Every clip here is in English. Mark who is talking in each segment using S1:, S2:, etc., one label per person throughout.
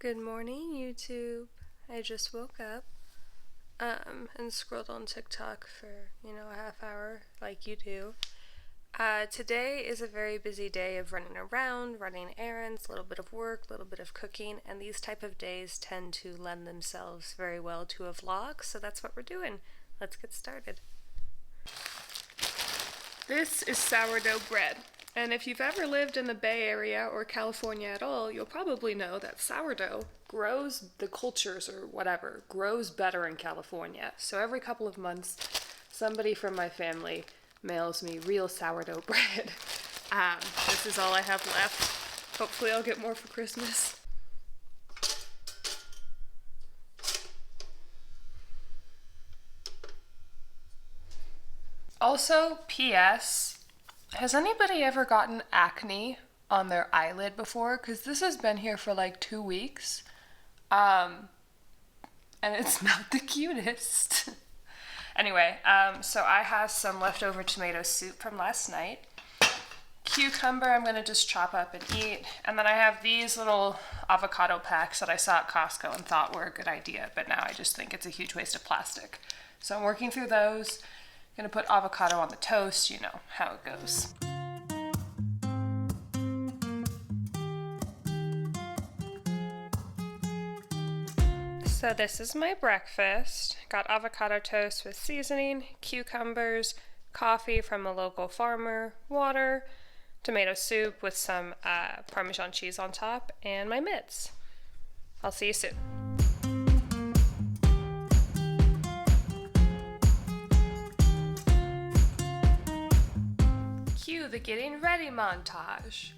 S1: Good morning, YouTube. I just woke up and scrolled on TikTok for, a half hour like you do. Today is a very busy day of running around, running errands, a little bit of work, a little bit of cooking, and these type of days tend to lend themselves very well to a vlog, so that's what we're doing. Let's get started. This is sourdough bread. And if you've ever lived in the Bay Area or California at all, you'll probably know that sourdough grows, the cultures or whatever, grows better in California. So every couple of months, somebody from my family mails me real sourdough bread. This is all I have left. Hopefully I'll get more for Christmas. Also, P.S. Has anybody ever gotten acne on their eyelid before? Because this has been here for like 2 weeks. And it's not the cutest. Anyway, so I have some leftover tomato soup from last night. Cucumber I'm going to just chop up and eat. And then I have these little avocado packs that I saw at Costco and thought were a good idea, but now I just think it's a huge waste of plastic. So I'm working through those. Gonna put avocado on the toast, you know how it goes. So this is my breakfast. Got avocado toast with seasoning, cucumbers, coffee from a local farmer, water, tomato soup with some Parmesan cheese on top, and my mitts. I'll see you soon. Cue the getting ready montage.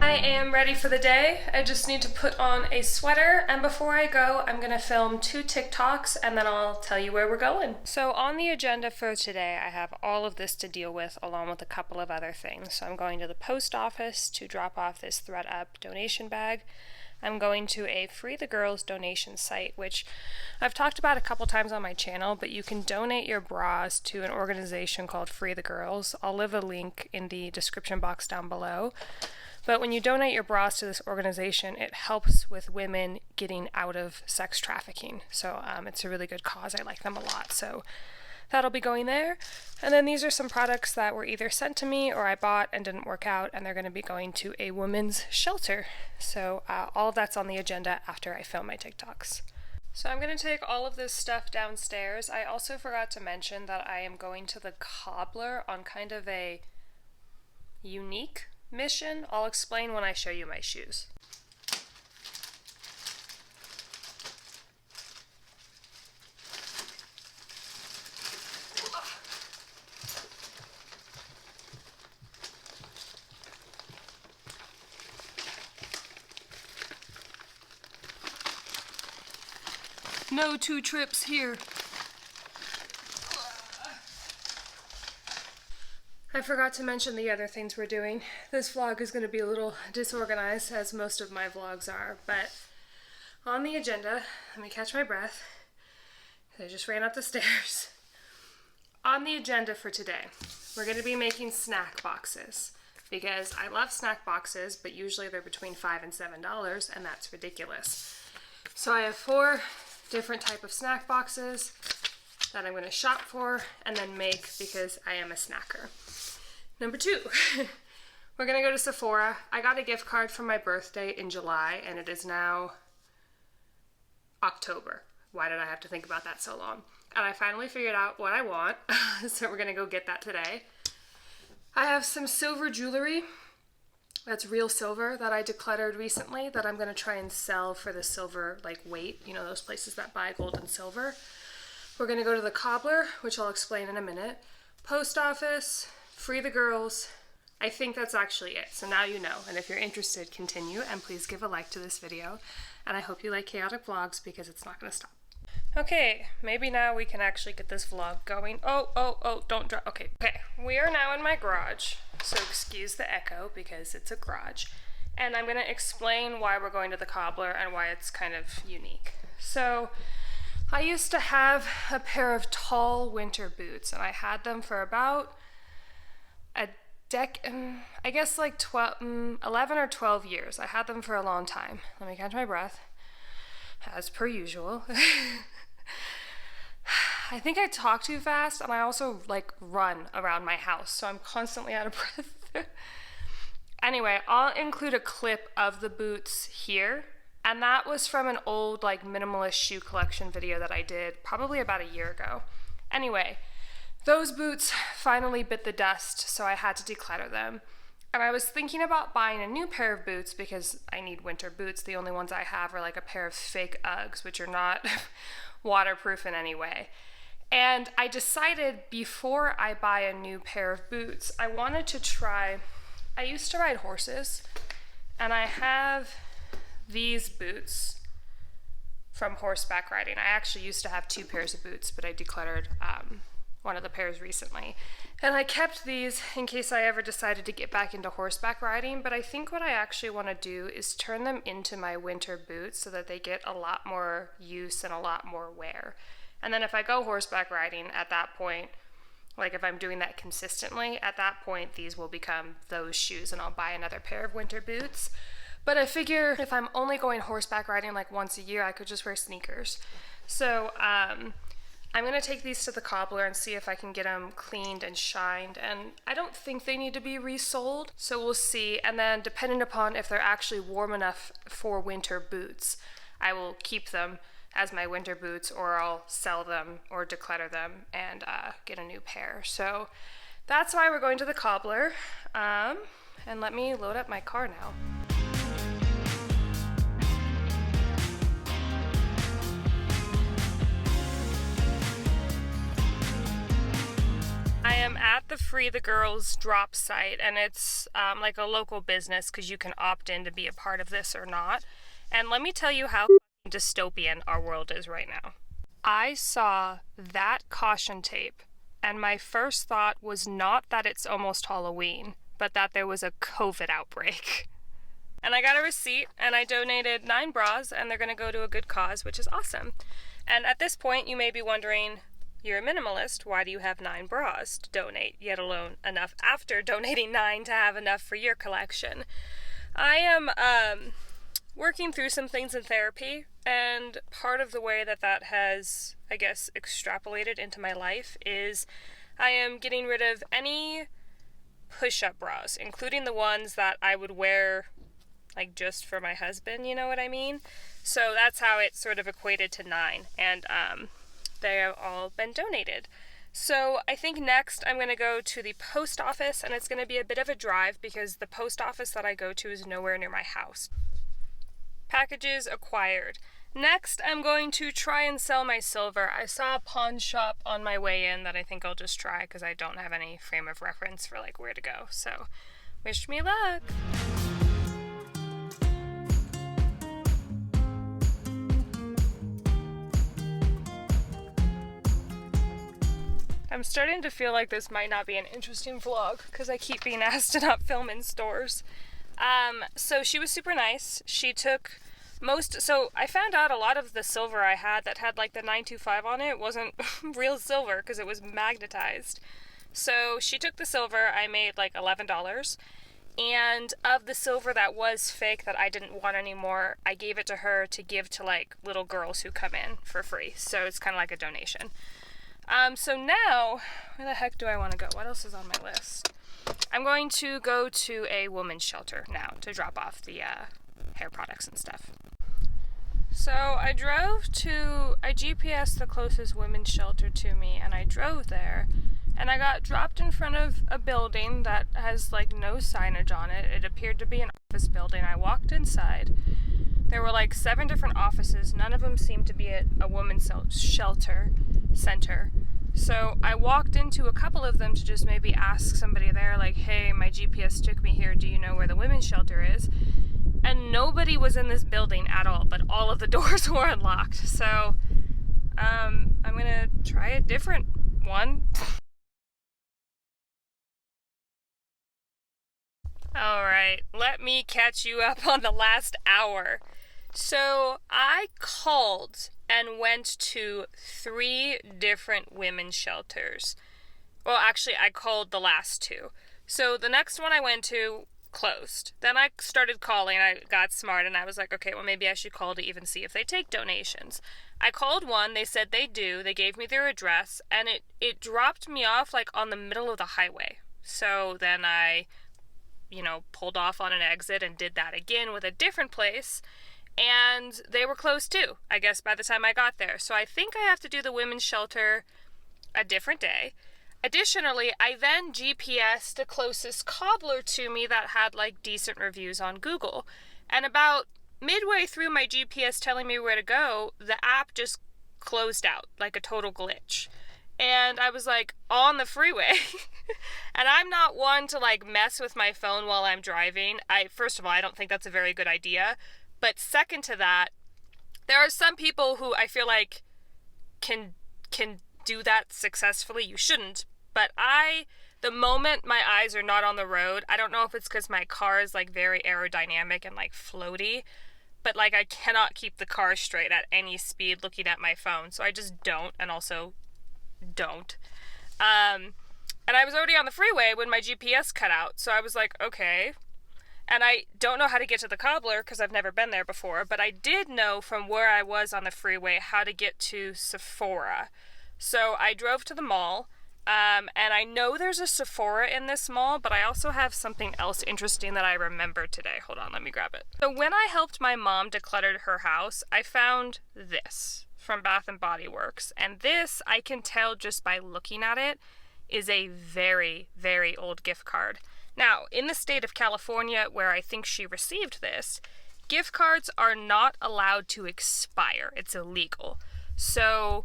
S1: I am ready for the day. I just need to put on a sweater, and before I go, I'm gonna film 2 TikToks and then I'll tell you where we're going. So on the agenda for today, I have all of this to deal with along with a couple of other things. So I'm going to the post office to drop off this ThredUp donation bag. I'm going to a Free the Girls donation site, which I've talked about a couple times on my channel, but you can donate your bras to an organization called Free the Girls. I'll leave a link in the description box down below. But when you donate your bras to this organization, it helps with women getting out of sex trafficking. So it's a really good cause. I like them a lot. So that'll be going there. And then these are some products that were either sent to me or I bought and didn't work out, and they're going to be going to a women's shelter. So all of that's on the agenda after I film my TikToks. So I'm going to take all of this stuff downstairs. I also forgot to mention that I am going to the cobbler on kind of a unique mission. I'll explain when I show you my shoes. No 2 trips here. I forgot to mention the other things we're doing. This vlog is going to be a little disorganized, as most of my vlogs are, but on the agenda, let me catch my breath. I just ran up the stairs. On the agenda for today, we're going to be making snack boxes, because I love snack boxes, but usually they're between $5 and $7, and that's ridiculous. So I have 4 different type of snack boxes that I'm going to shop for and then make because I am a snacker. Number 2, we're going to go to Sephora. I got a gift card for my birthday in July, and it is now October. Why did I have to think about that so long? And I finally figured out what I want, so we're going to go get that today. I have some silver jewelry. That's real silver that I decluttered recently that I'm going to try and sell for the silver weight. You know, those places that buy gold and silver. We're going to go to the cobbler, which I'll explain in a minute. Post office, Free the Girls, I think that's actually it. So now you know. And if you're interested, continue. And please give a like to this video. And I hope you like chaotic vlogs because it's not going to stop. Okay, maybe now we can actually get this vlog going. Oh, don't drop. Okay, we are now in my garage. So excuse the echo because it's a garage. And I'm going to explain why we're going to the cobbler and why it's kind of unique. So I used to have a pair of tall winter boots, and I had them for about a I guess like 11 or 12 years. I had them for a long time. Let me catch my breath, as per usual. I think I talk too fast, and I also like run around my house, so I'm constantly out of breath. Anyway, I'll include a clip of the boots here, and that was from an old like minimalist shoe collection video that I did probably about a year ago. Anyway, those boots finally bit the dust, so I had to declutter them. And I was thinking about buying a new pair of boots because I need winter boots. The only ones I have are like a pair of fake Uggs, which are not waterproof in any way. And I decided before I buy a new pair of boots, I wanted to try, I used to ride horses, and I have these boots from horseback riding. I actually used to have 2 pairs of boots, but I decluttered one of the pairs recently. And I kept these in case I ever decided to get back into horseback riding, but I think what I actually want to do is turn them into my winter boots so that they get a lot more use and a lot more wear. And then if I go horseback riding at that point, like if I'm doing that consistently, at that point these will become those shoes and I'll buy another pair of winter boots. But I figure if I'm only going horseback riding like once a year, I could just wear sneakers. So I'm going to take these to the cobbler and see if I can get them cleaned and shined. And I don't think they need to be resoled, so we'll see. And then depending upon if they're actually warm enough for winter boots, I will keep them as my winter boots, or I'll sell them or declutter them and get a new pair. So that's why we're going to the cobbler. And let me load up my car now. I am at the Free the Girls drop site, and it's like a local business because you can opt in to be a part of this or not. And let me tell you how dystopian our world is right now. I saw that caution tape, and my first thought was not that it's almost Halloween, but that there was a COVID outbreak. And I got a receipt, and I donated 9 bras, and they're going to go to a good cause, which is awesome. And at this point, you may be wondering, you're a minimalist, why do you have 9 bras to donate, yet alone enough after donating 9 to have enough for your collection? I am working through some things in therapy, and part of the way that has, I guess, extrapolated into my life is I am getting rid of any push-up bras, including the ones that I would wear like just for my husband, you know what I mean? So that's how it sort of equated to 9, and they have all been donated. So I think next I'm going to go to the post office, and it's going to be a bit of a drive because the post office that I go to is nowhere near my house. Packages acquired. Next, I'm going to try and sell my silver. I saw a pawn shop on my way in that I think I'll just try because I don't have any frame of reference for like where to go. So, wish me luck! I'm starting to feel like this might not be an interesting vlog because I keep being asked to not film in stores. So she was super nice. She took so I found out a lot of the silver I had that had like the 925 on it wasn't real silver because it was magnetized. So she took the silver. I made like $11. And of the silver that was fake that I didn't want anymore, I gave it to her to give to like little girls who come in for free. So it's kind of like a donation. So now, where the heck do I want to go? What else is on my list? I'm going to go to a women's shelter now to drop off the hair products and stuff. So I GPSed the closest women's shelter to me, and I drove there, and I got dropped in front of a building that has like no signage on it. It appeared to be an office building. I walked inside. There were like 7 different offices. None of them seemed to be a women's shelter center. So I walked into a couple of them to just maybe ask somebody there, like, hey, my GPS took me here, do you know where the women's shelter is? And nobody was in this building at all, but all of the doors were unlocked. So I'm gonna try a different one. Alright, let me catch you up on the last hour. So I called and went to 3 different women's shelters. Well, actually, I called the last 2. So the next one I went to closed. Then I started calling. I got smart and I was like, okay, well, maybe I should call to even see if they take donations. I called one. They said they do. They gave me their address, and it dropped me off like on the middle of the highway. So then I, pulled off on an exit and did that again with a different place. And they were closed too, I guess, by the time I got there. So I think I have to do the women's shelter a different day. Additionally, I then GPSed the closest cobbler to me that had like decent reviews on Google. And about midway through my GPS telling me where to go, the app just closed out, like a total glitch. And I was like on the freeway. And I'm not one to like mess with my phone while I'm driving. First of all, I don't think that's a very good idea. But second to that, there are some people who I feel like can do that successfully. You shouldn't. But the moment my eyes are not on the road, I don't know if it's because my car is like very aerodynamic and like floaty, but like I cannot keep the car straight at any speed looking at my phone. So I just don't, and also don't. And I was already on the freeway when my GPS cut out. So I was like, okay. And I don't know how to get to the cobbler because I've never been there before, but I did know from where I was on the freeway how to get to Sephora. So I drove to the mall, and I know there's a Sephora in this mall, but I also have something else interesting that I remember today. Hold on, let me grab it. So when I helped my mom declutter her house, I found this from Bath & Body Works, and this, I can tell just by looking at it, is a very, very old gift card. Now, in the state of California, where I think she received this, gift cards are not allowed to expire. It's illegal. So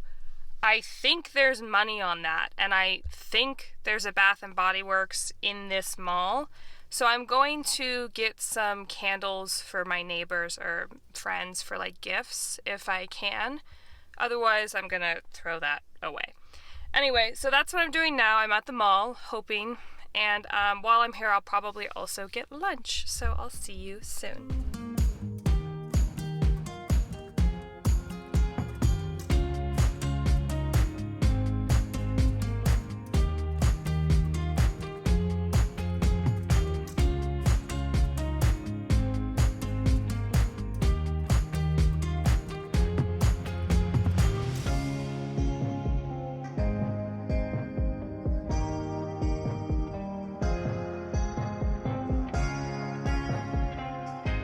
S1: I think there's money on that, and I think there's a Bath & Body Works in this mall. So I'm going to get some candles for my neighbors or friends for like gifts if I can. Otherwise, I'm going to throw that away. Anyway, so that's what I'm doing now. I'm at the mall, hoping. And while I'm here, I'll probably also get lunch. So I'll see you soon.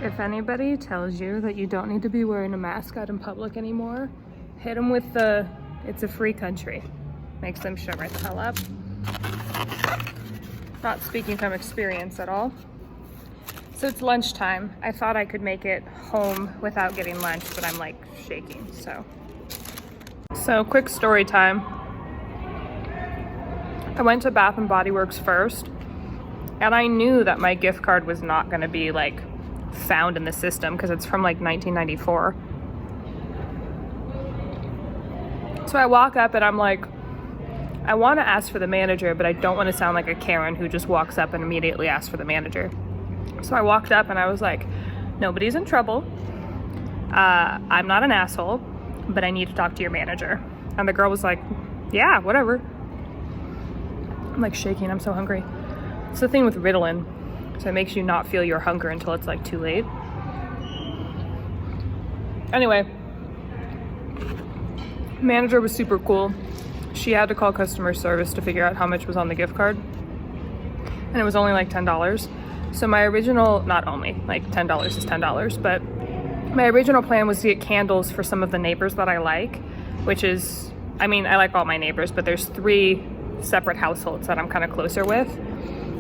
S1: If anybody tells you that you don't need to be wearing a mask out in public anymore, hit them with it's a free country. Makes them shut right the hell up. Not speaking from experience at all. So it's lunchtime. I thought I could make it home without getting lunch, but I'm like shaking, So quick story time. I went to Bath & Body Works first, and I knew that my gift card was not gonna be like found in the system because it's from like 1994. So I walk up and I'm like, I want to ask for the manager, but I don't want to sound like a Karen who just walks up and immediately asks for the manager. So I walked up and I was like, nobody's in trouble. I'm not an asshole, but I need to talk to your manager. And the girl was like, yeah, whatever. I'm like shaking. I'm so hungry. It's the thing with Ritalin. So it makes you not feel your hunger until it's like too late. Anyway, manager was super cool. She had to call customer service to figure out how much was on the gift card. And it was only like $10. So my original, not only, like $10 is $10, but my original plan was to get candles for some of the neighbors that I like, which is, I like all my neighbors, but there's 3 separate households that I'm kind of closer with.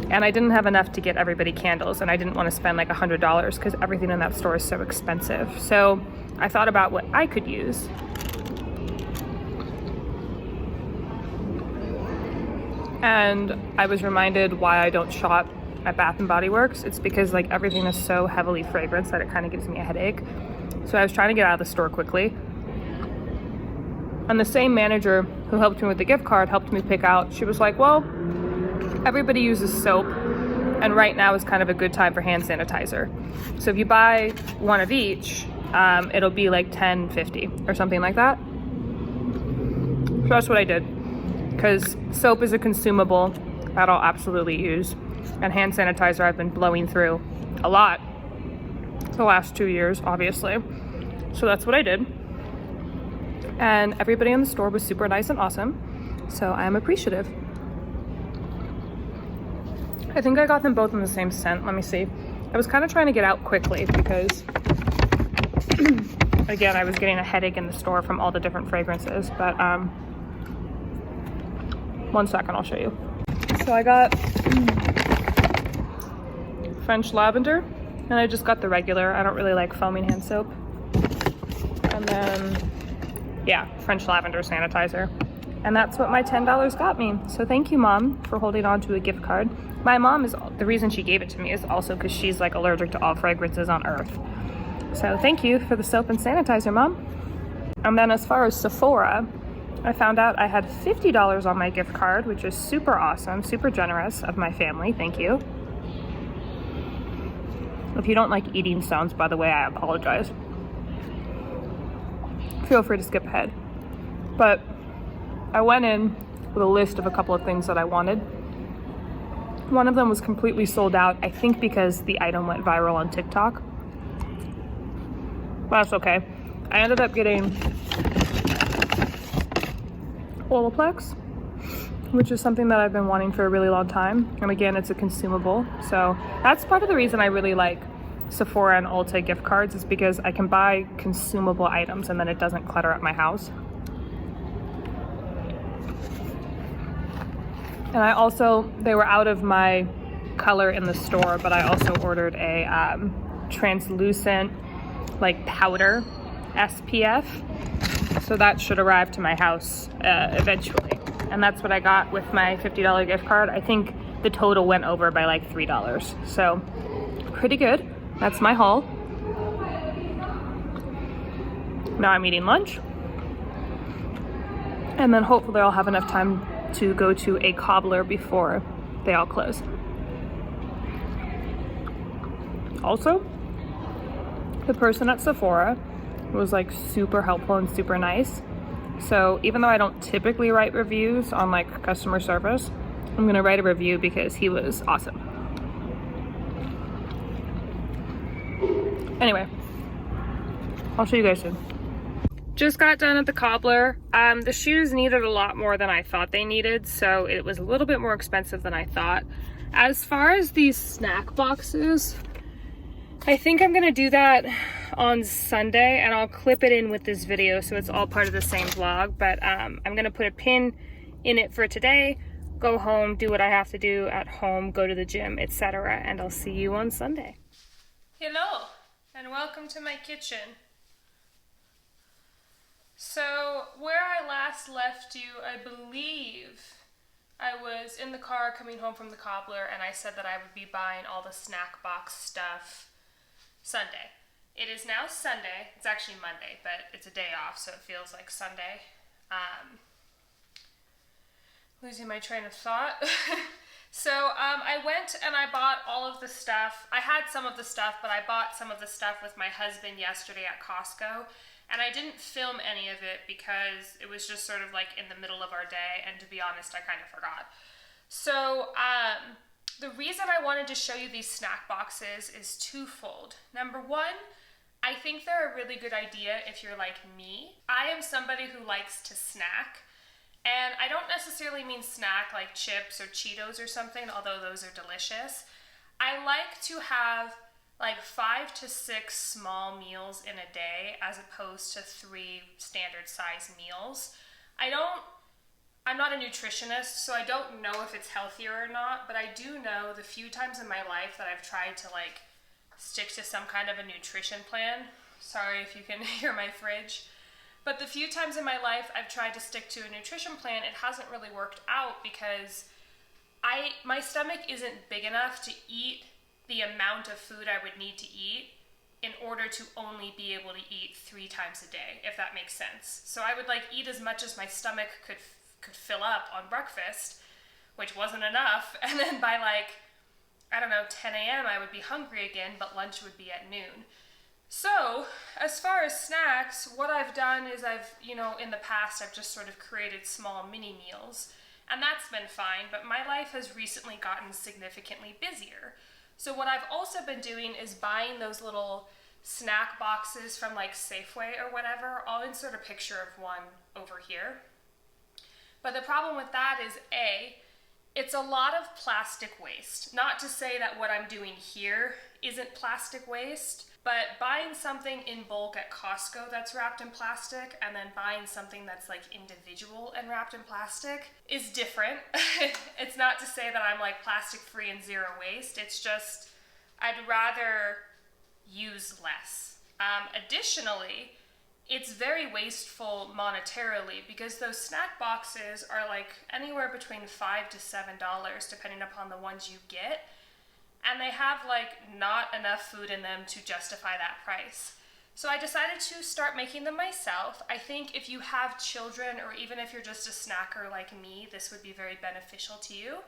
S1: And I didn't have enough to get everybody candles, and I didn't want to spend like $100 because everything in that store is so expensive. So I thought about what I could use. And I was reminded why I don't shop at Bath and Body Works. It's because like everything is so heavily fragranced that it kind of gives me a headache. So I was trying to get out of the store quickly. And the same manager who helped me with the gift card helped me pick out. She was like, well, everybody uses soap, and right now is kind of a good time for hand sanitizer. So if you buy one of each, it'll be like $10.50 or something like that. So that's what I did, because soap is a consumable that I'll absolutely use, and hand sanitizer I've been blowing through a lot the last 2 years, obviously. So that's what I did. And everybody in the store was super nice and awesome, so I am appreciative. I think I got them both in the same scent. Let me see. I was kind of trying to get out quickly because, again, I was getting a headache in the store from all the different fragrances, but 1 second, I'll show you. So I got French lavender, and I just got the regular. I don't really like foaming hand soap. And then, yeah, French lavender sanitizer. And that's what my $10 got me. So thank you, Mom, for holding on to a gift card. My mom is, the reason she gave it to me is also because she's like allergic to all fragrances on earth. So thank you for the soap and sanitizer, Mom. And then as far as Sephora, I found out I had $50 on my gift card, which is super awesome, super generous of my family. Thank you. If you don't like eating sounds, by the way, I apologize. Feel free to skip ahead. But I went in with a list of a couple of things that I wanted. One of them was completely sold out, I think because the item went viral on TikTok. But that's okay. I ended up getting Olaplex, which is something that I've been wanting for a really long time. And again, it's a consumable. So that's part of the reason I really like Sephora and Ulta gift cards, is because I can buy consumable items and then it doesn't clutter up my house. And I also, they were out of my color in the store, but I also ordered a translucent like powder SPF. So that should arrive to my house eventually. And that's what I got with my $50 gift card. I think the total went over by like $3. So pretty good. That's my haul. Now I'm eating lunch. And then hopefully I'll have enough time to go to a cobbler before they all close. Also, the person at Sephora was like super helpful and super nice. So even though I don't typically write reviews on like customer service, I'm gonna write a review because he was awesome. Anyway, I'll show you guys soon. Just got done at the cobbler. The shoes needed a lot more than I thought they needed, so it was a little bit more expensive than I thought. As far as these snack boxes, I think I'm gonna do that on Sunday, and I'll clip it in with this video so it's all part of the same vlog, but I'm gonna put a pin in it for today, go home, do what I have to do at home, go to the gym, etc., and I'll see you on Sunday. Hello, and welcome to my kitchen. So, where I last left you, I believe I was in the car coming home from the cobbler, and I said that I would be buying all the snack box stuff Sunday. It is now Sunday. It's actually Monday, but it's a day off, so it feels like Sunday. Losing my train of thought. So I went and I bought all of the stuff. I had some of the stuff, but I bought some of the stuff with my husband yesterday at Costco. And I didn't film any of it because it was just sort of like in the middle of our day, and to be honest, I kind of forgot. So the reason I wanted to show you these snack boxes is twofold. Number one, I think they're a really good idea if you're like me. I am somebody who likes to snack, and I don't necessarily mean snack like chips or Cheetos or something, although those are delicious. I like to have like 5 to 6 small meals in a day as opposed to 3 standard size meals. I'm not a nutritionist, so I don't know if it's healthier or not, but I do know the few times in my life that I've tried to like stick to some kind of a nutrition plan. Sorry if you can hear my fridge. But the few times in my life I've tried to stick to a nutrition plan, it hasn't really worked out because my stomach isn't big enough to eat the amount of food I would need to eat in order to only be able to eat 3 times a day, if that makes sense. So I would like eat as much as my stomach could fill up on breakfast, which wasn't enough, and then by like, I don't know, 10 a.m. I would be hungry again, but lunch would be at noon. So as far as snacks, what I've done is in the past, I've just sort of created small mini meals, and that's been fine, but my life has recently gotten significantly busier. So what I've also been doing is buying those little snack boxes from like Safeway or whatever. I'll insert a picture of one over here. But the problem with that is it's a lot of plastic waste. Not to say that what I'm doing here isn't plastic waste, but buying something in bulk at Costco that's wrapped in plastic and then buying something that's like individual and wrapped in plastic is different. It's not to say that I'm like plastic free and zero waste. It's just I'd rather use less. Additionally, it's very wasteful monetarily because those snack boxes are like anywhere between $5 to $7 depending upon the ones you get. And they have like not enough food in them to justify that price. So I decided to start making them myself. I think if you have children or even if you're just a snacker like me, this would be very beneficial to you.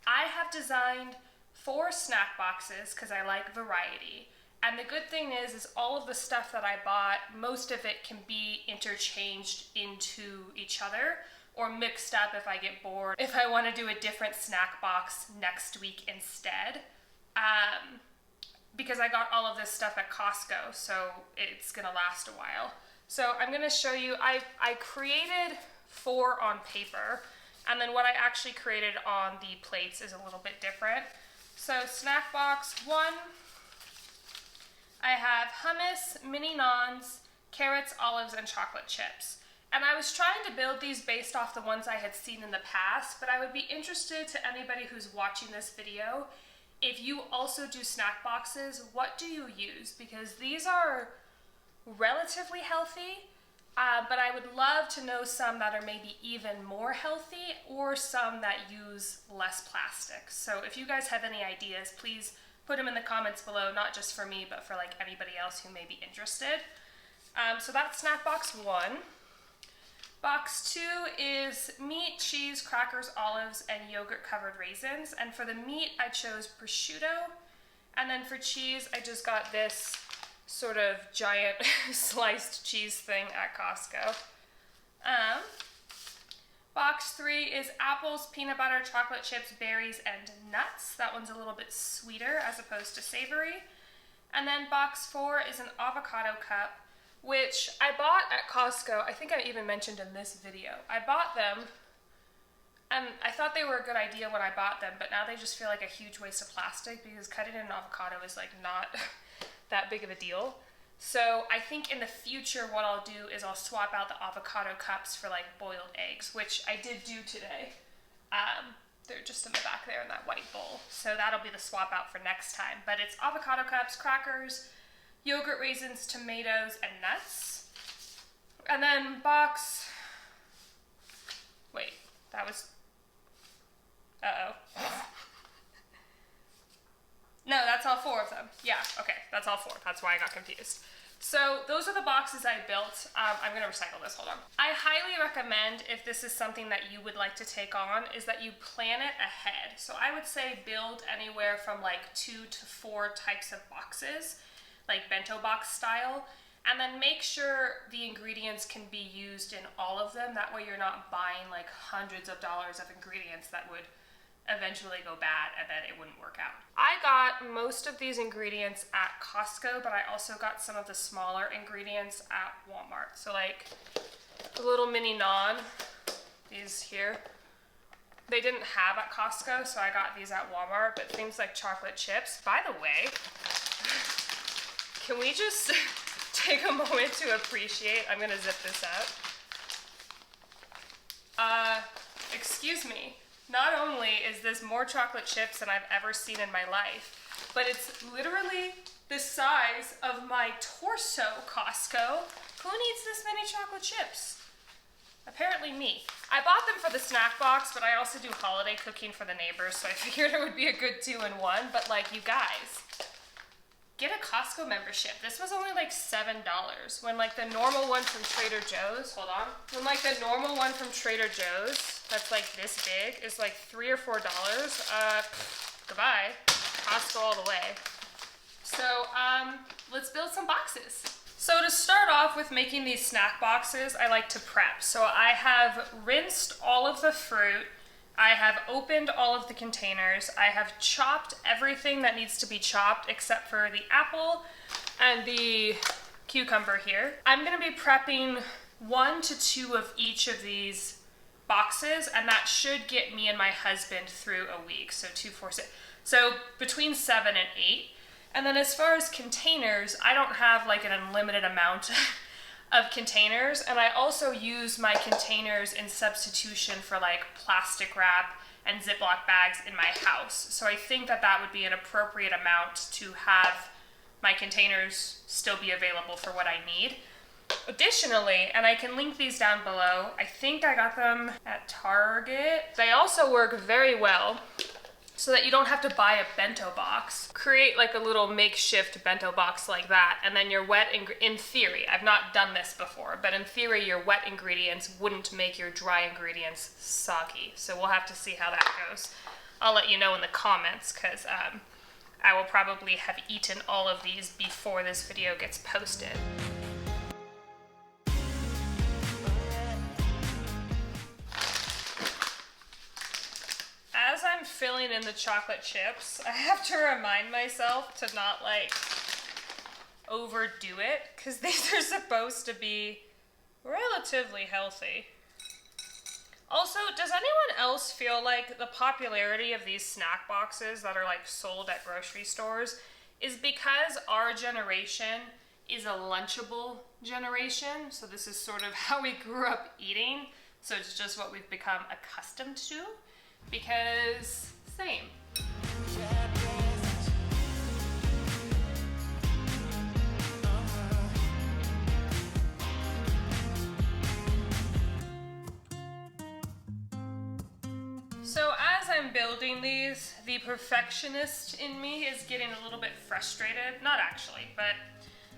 S1: I have designed 4 snack boxes because I like variety. And the good thing is all of the stuff that I bought, most of it can be interchanged into each other or mixed up if I get bored, if I want to do a different snack box next week instead. Because I got all of this stuff at Costco, so it's gonna last a while. So I'm gonna show you, I created 4 on paper, and then what I actually created on the plates is a little bit different. So snack box 1, I have hummus, mini naans, carrots, olives, and chocolate chips. And I was trying to build these based off the ones I had seen in the past, but I would be interested to anybody who's watching this video, if you also do snack boxes, what do you use? Because these are relatively healthy, but I would love to know some that are maybe even more healthy or some that use less plastic. So if you guys have any ideas, please put them in the comments below, not just for me, but for like anybody else who may be interested. So that's snack box 1. Box 2 is meat, cheese, crackers, olives, and yogurt-covered raisins. And for the meat, I chose prosciutto. And then for cheese, I just got this sort of giant sliced cheese thing at Costco. Box 3 is apples, peanut butter, chocolate chips, berries, and nuts. That one's a little bit sweeter as opposed to savory. And then box 4 is an avocado cup, which I bought at Costco. I think I even mentioned in this video. I bought them, and I thought they were a good idea when I bought them, but now they just feel like a huge waste of plastic because cutting an avocado is like not that big of a deal. So I think in the future what I'll do is I'll swap out the avocado cups for like boiled eggs, which I did do today. They're just in the back there in that white bowl. So that'll be the swap out for next time. But it's avocado cups, crackers, yogurt, raisins, tomatoes, and nuts. And then box, wait, that was, no, that's all 4 of them. Yeah, okay, that's all 4. That's why I got confused. So those are the boxes I built. I'm gonna recycle this, hold on. I highly recommend, if this is something that you would like to take on, is that you plan it ahead. So I would say build anywhere from like 2 to 4 types of boxes, like bento box style, and then make sure the ingredients can be used in all of them. That way you're not buying like hundreds of dollars of ingredients that would eventually go bad and then it wouldn't work out. I got most of these ingredients at Costco, but I also got some of the smaller ingredients at Walmart. So like the little mini naan, these here, they didn't have at Costco, so I got these at Walmart, but things like chocolate chips. By the way, can we just take a moment to appreciate, I'm gonna zip this up. Excuse me. Not only is this more chocolate chips than I've ever seen in my life, but it's literally the size of my torso, Costco. Who needs this many chocolate chips? Apparently me. I bought them for the snack box, but I also do holiday cooking for the neighbors, so I figured it would be a good 2-in-1. But like, you guys, get a Costco membership. This was only like $7 when like the normal one from Trader Joe's, hold on. When like the normal one from Trader Joe's, that's like this big, is like $3 or $4. Goodbye. Costco all the way. So let's build some boxes. So to start off with making these snack boxes, I like to prep. So I have rinsed all of the fruit. I have opened all of the containers. I have chopped everything that needs to be chopped except for the apple and the cucumber here. I'm gonna be prepping 1 to 2 of each of these boxes, and that should get me and my husband through a week. So 2, 4, 6. So between 7 and 8. And then as far as containers, I don't have like an unlimited amount of containers, and I also use my containers in substitution for like plastic wrap and Ziploc bags in my house. So I think that that would be an appropriate amount to have my containers still be available for what I need. Additionally, and I can link these down below, I think I got them at Target. They also work very well so that you don't have to buy a bento box. Create like a little makeshift bento box like that, and then your wet, in theory, I've not done this before, but in theory your wet ingredients wouldn't make your dry ingredients soggy. So we'll have to see how that goes. I'll let you know in the comments, because I will probably have eaten all of these before this video gets posted. As I'm filling in the chocolate chips, I have to remind myself to not like overdo it, because these are supposed to be relatively healthy. Also, does anyone else feel like the popularity of these snack boxes that are like sold at grocery stores is because our generation is a Lunchable generation? So this is sort of how we grew up eating. So it's just what we've become accustomed to. Because same. So as I'm building these, the perfectionist in me is getting a little bit frustrated. Not actually, but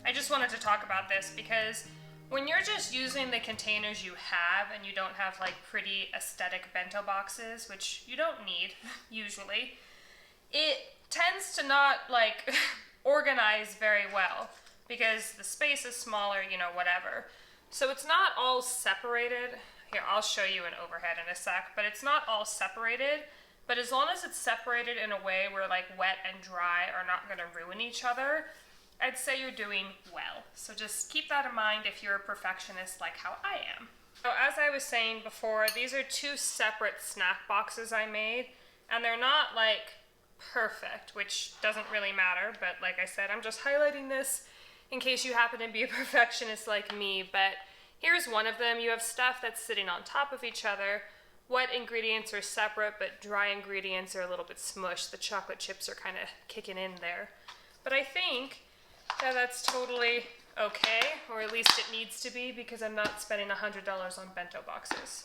S1: I just wanted to talk about this because when you're just using the containers you have and you don't have like pretty aesthetic bento boxes, which you don't need usually, it tends to not like organize very well because the space is smaller, you know, whatever. So it's not all separated. Here, I'll show you an overhead in a sec, but it's not all separated. But as long as it's separated in a way where like wet and dry are not gonna ruin each other, I'd say you're doing well. So just keep that in mind if you're a perfectionist like how I am. So as I was saying before, these are 2 separate snack boxes I made, and they're not like perfect, which doesn't really matter, but like I said, I'm just highlighting this in case you happen to be a perfectionist like me. But here's one of them. You have stuff that's sitting on top of each other. Wet ingredients are separate, but dry ingredients are a little bit smushed. The chocolate chips are kind of kicking in there. But I think that that's totally okay, or at least it needs to be, because I'm not spending $100 on bento boxes.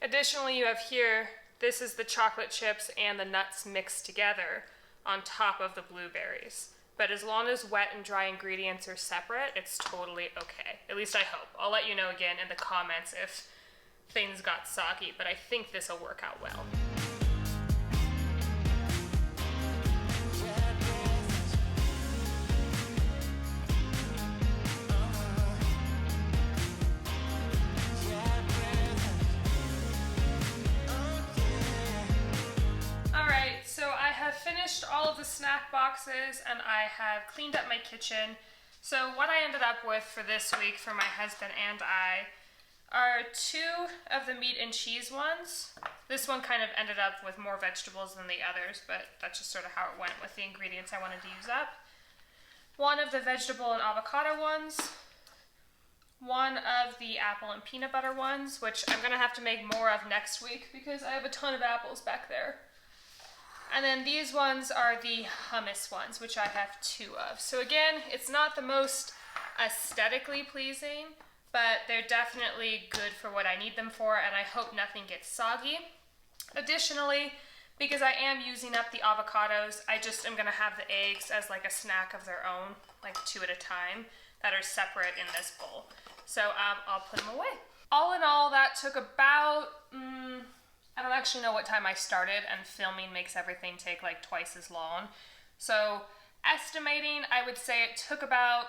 S1: Additionally, you have here, this is the chocolate chips and the nuts mixed together on top of the blueberries. But as long as wet and dry ingredients are separate, it's totally okay. At least I hope. I'll let you know again in the comments if things got soggy, but I think this will work out well. Finished all of the snack boxes and I have cleaned up my kitchen. So what I ended up with for this week for my husband and I are 2 of the meat and cheese ones. This one kind of ended up with more vegetables than the others, but that's just sort of how it went with the ingredients I wanted to use up. 1 of the vegetable and avocado ones. 1 of the apple and peanut butter ones, which I'm gonna have to make more of next week because I have a ton of apples back there. And then these ones are the hummus ones, which I have 2 of. So again, it's not the most aesthetically pleasing, but they're definitely good for what I need them for, and I hope nothing gets soggy. Additionally, because I am using up the avocados, I just am gonna have the eggs as like a snack of their own, like 2 at a time, that are separate in this bowl. So I'll put them away. All in all, that took about, I don't actually know what time I started, and filming makes everything take like twice as long. So estimating, I would say it took about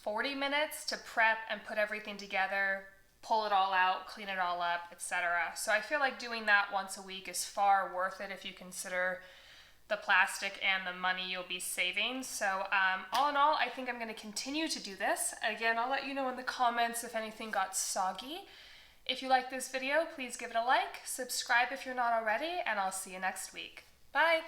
S1: 40 minutes to prep and put everything together, pull it all out, clean it all up, etc. So I feel like doing that once a week is far worth it if you consider the plastic and the money you'll be saving. So all in all, I think I'm going to continue to do this. Again, I'll let you know in the comments if anything got soggy. If you like this video, please give it a like, subscribe if you're not already, and I'll see you next week. Bye!